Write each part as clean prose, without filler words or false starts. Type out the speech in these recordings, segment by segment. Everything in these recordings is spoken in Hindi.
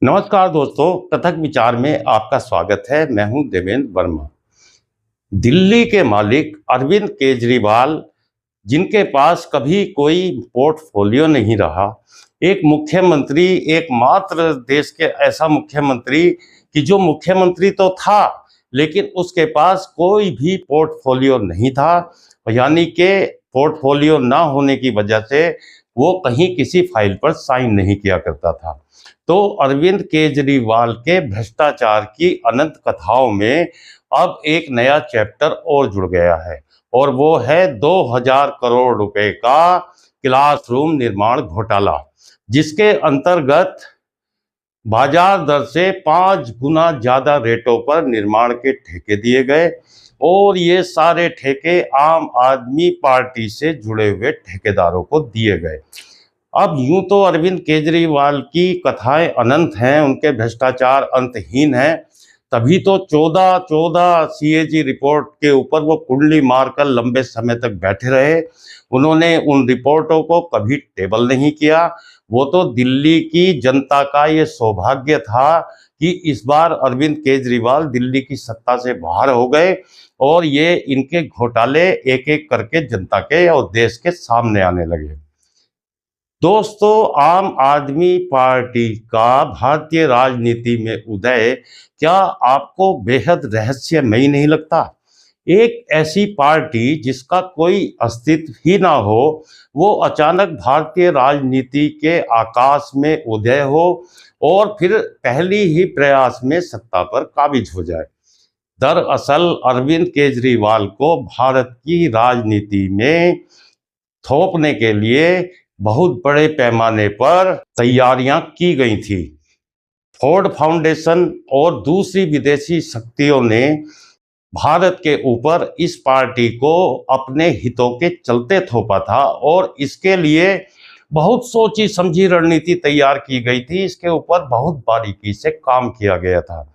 नमस्कार दोस्तों, पृथक विचार में आपका स्वागत है। मैं हूं देवेंद्र वर्मा। दिल्ली के मालिक अरविंद केजरीवाल, जिनके पास कभी कोई पोर्टफोलियो नहीं रहा, एक मुख्यमंत्री, एकमात्र देश के ऐसा मुख्यमंत्री कि जो मुख्यमंत्री तो था लेकिन उसके पास कोई भी पोर्टफोलियो नहीं था। यानी कि पोर्टफोलियो ना होने की वजह से वो कहीं किसी फाइल पर साइन नहीं किया करता था। तो अरविंद केजरीवाल के भ्रष्टाचार की अनंत कथाओं में अब एक नया चैप्टर और जुड़ गया है, और वो है 2000 करोड़ रुपए का क्लासरूम निर्माण घोटाला, जिसके अंतर्गत बाजार दर से 5 गुना ज्यादा रेटों पर निर्माण के ठेके दिए गए, और ये सारे ठेके आम आदमी पार्टी से जुड़े हुए ठेकेदारों को दिए गए। अब यूं तो अरविंद केजरीवाल की कथाएं अनंत हैं, उनके भ्रष्टाचार अंतहीन हैं। तभी तो 14 सीएजी रिपोर्ट के ऊपर वो कुंडली मारकर लंबे समय तक बैठे रहे। उन्होंने उन रिपोर्टों को कभी टेबल नहीं किया। वो तो दिल्ली की जनता का ये सौभाग्य था कि इस बार अरविंद केजरीवाल दिल्ली की सत्ता से बाहर हो गए और ये इनके घोटाले एक एक करके जनता के और देश के सामने आने लगे। दोस्तों, आम आदमी पार्टी का भारतीय राजनीति में उदय क्या आपको बेहद रहस्यमयी नहीं लगता? एक ऐसी पार्टी जिसका कोई अस्तित्व ही ना हो, वो अचानक भारतीय राजनीति के आकाश में उदय हो और फिर पहली ही प्रयास में सत्ता पर काबिज हो जाए। दरअसल अरविंद केजरीवाल को भारत की राजनीति में थोपने के लिए बहुत बड़े पैमाने पर तैयारियां की गई थी। फोर्ड फाउंडेशन और दूसरी विदेशी शक्तियों ने भारत के ऊपर इस पार्टी को अपने हितों के चलते थोपा था, और इसके लिए बहुत सोची समझी रणनीति तैयार की गई थी। इसके ऊपर बहुत बारीकी से काम किया गया था।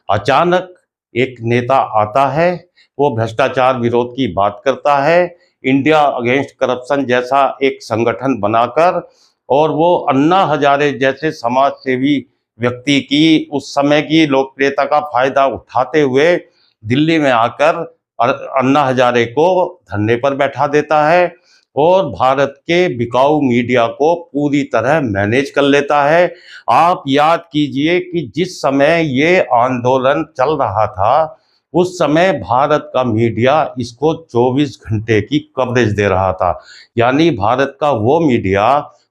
अचानक एक नेता आता है, वो भ्रष्टाचार विरोध की बात करता है, इंडिया अगेंस्ट करप्शन जैसा एक संगठन बनाकर, और वो अन्ना हजारे जैसे समाज सेवी व्यक्ति की उस समय की लोकप्रियता का फायदा उठाते हुए दिल्ली में आकर अन्ना हजारे को धरने पर बैठा देता है और भारत के बिकाऊ मीडिया को पूरी तरह मैनेज कर लेता है। आप याद कीजिए कि जिस समय ये आंदोलन चल रहा था, उस समय भारत का मीडिया इसको 24 घंटे की कवरेज दे रहा था। यानी भारत का वो मीडिया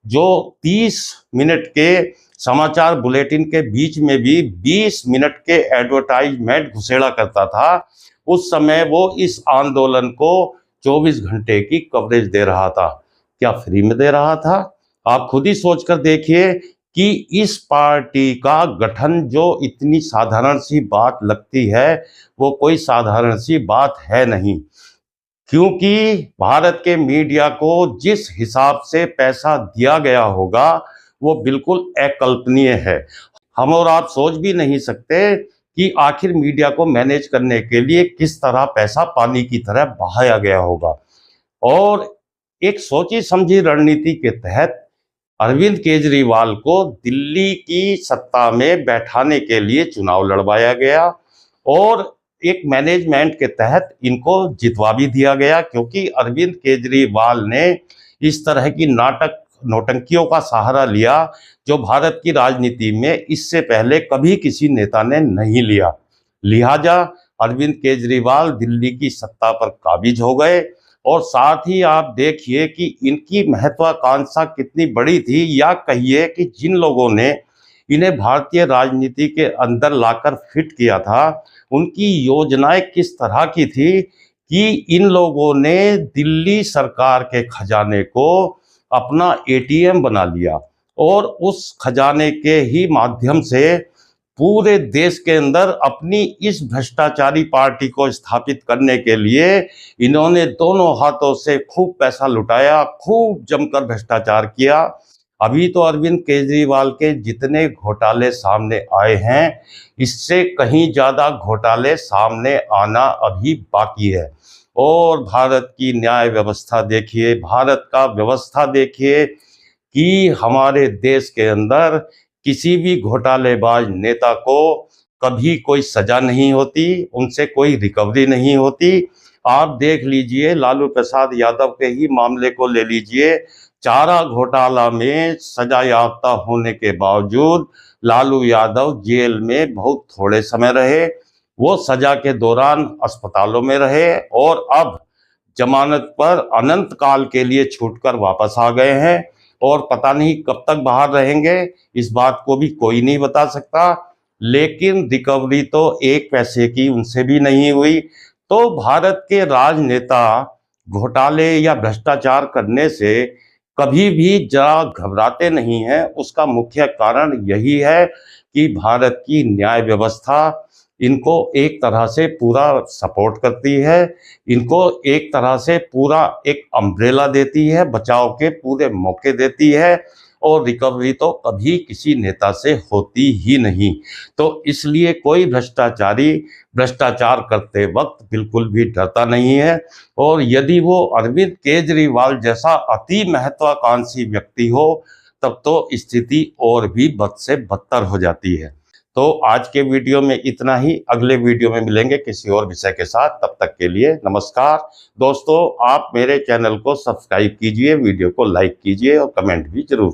जो 30 मिनट के समाचार बुलेटिन के बीच में भी 20 मिनट के एडवर्टाइजमेंट घुसेड़ा करता था, उस समय वो इस आंदोलन को 24 घंटे की कवरेज दे रहा था। क्या फ्री में दे रहा था? आप खुद ही सोचकर देखिए कि इस पार्टी का गठन जो इतनी साधारण सी बात लगती है, वो कोई साधारण सी बात है नहीं। क्योंकि भारत के मीडिया को जिस हिसाब से पैसा दिया गया होगा, वो बिल्कुल अकल्पनीय है। हम और आप सोच भी नहीं सकते कि आखिर मीडिया को मैनेज करने के लिए किस तरह पैसा पानी की तरह बहाया गया होगा। और एक सोची समझी रणनीति के तहत अरविंद केजरीवाल को दिल्ली की सत्ता में बैठाने के लिए चुनाव लड़वाया गया, और एक मैनेजमेंट के तहत इनको जितवा भी दिया गया, क्योंकि अरविंद केजरीवाल ने इस तरह की नौटंकियों का सहारा लिया जो भारत की राजनीति में इससे पहले कभी किसी नेता ने नहीं लिया। लिहाजा अरविंद केजरीवाल दिल्ली की सत्ता पर काबिज हो गए, और साथ ही आप देखिए कि इनकी महत्वाकांक्षा कितनी बड़ी थी, या कहिए कि जिन लोगों ने इन्हें भारतीय राजनीति के अंदर लाकर फिट किया था, उनकी योजनाएं किस तरह की थी कि इन लोगों ने दिल्ली सरकार के खजाने को अपना एटीएम बना लिया, और उस खजाने के ही माध्यम से पूरे देश के अंदर अपनी इस भ्रष्टाचारी पार्टी को स्थापित करने के लिए इन्होंने दोनों हाथों से खूब पैसा लुटाया, खूब जमकर भ्रष्टाचार किया। अभी तो अरविंद केजरीवाल के जितने घोटाले सामने आए हैं, इससे कहीं ज़्यादा घोटाले सामने आना अभी बाकी है। और भारत की न्याय व्यवस्था देखिए, भारत का व्यवस्था देखिए कि हमारे देश के अंदर किसी भी घोटालेबाज नेता को कभी कोई सजा नहीं होती, उनसे कोई रिकवरी नहीं होती। आप देख लीजिए, लालू प्रसाद यादव के ही मामले को ले लीजिए। चारा घोटाला में सजा याफ्ता होने के बावजूद लालू यादव जेल में बहुत थोड़े समय रहे। वो सजा के दौरान अस्पतालों में रहे और अब जमानत पर अनंत काल के लिए छूटकर वापस आ गए हैं और पता नहीं कब तक बाहर रहेंगे, इस बात को भी कोई नहीं बता सकता। लेकिन रिकवरी तो एक पैसे की उनसे भी नहीं हुई। तो भारत के राजनेता घोटाले या भ्रष्टाचार करने से कभी भी जरा घबराते नहीं हैं। उसका मुख्य कारण यही है कि भारत की न्याय व्यवस्था इनको एक तरह से पूरा सपोर्ट करती है, इनको एक तरह से पूरा एक अम्ब्रेला देती है, बचाव के पूरे मौके देती है और रिकवरी तो कभी किसी नेता से होती ही नहीं। तो इसलिए कोई भ्रष्टाचारी भ्रष्टाचार करते वक्त बिल्कुल भी डरता नहीं है। और यदि वो अरविंद केजरीवाल जैसा अति महत्वाकांक्षी व्यक्ति हो तब तो स्थिति और भी बद से बदतर हो जाती है। तो आज के वीडियो में इतना ही। अगले वीडियो में मिलेंगे किसी और विषय के साथ। तब तक के लिए नमस्कार। दोस्तों, आप मेरे चैनल को सब्सक्राइब कीजिए, वीडियो को लाइक कीजिए और कमेंट भी जरूर